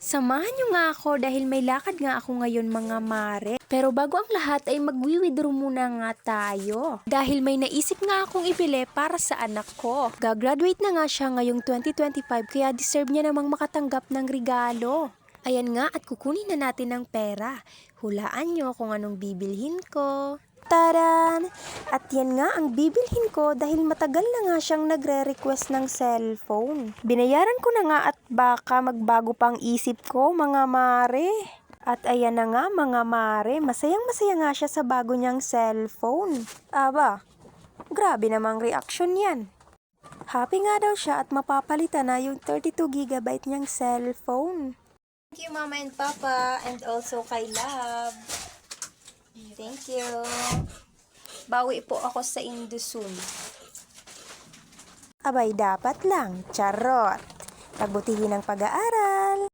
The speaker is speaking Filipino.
Samahan niyo nga ako dahil may lakad nga ako ngayon mga mare. Pero bago ang lahat ay magwi-withdraw muna nga tayo. Dahil may naisip nga akong ibili para sa anak ko. Gagraduate na nga siya ngayong 2025 kaya deserve niya namang makatanggap ng regalo. Ayan nga at kukunin na natin ang pera. Hulaan niyo kung anong bibilhin ko. Taran! At yan nga ang bibilhin ko dahil matagal na nga siyang nagre-request ng cellphone. Binayaran ko na nga at baka magbago pang isip ko mga mare. At ayan na nga mga mare, masayang-masaya nga siya sa bago niyang cellphone. Aba, grabe namang reaction yan. Happy nga daw siya at mapapalitan na yung 32GB niyang cellphone. Thank you Mama and Papa and also kay Love. Thank you. Bawi po ako sa Indosun. Abay, dapat lang. Charot. Pagbutihin ang pag-aaral.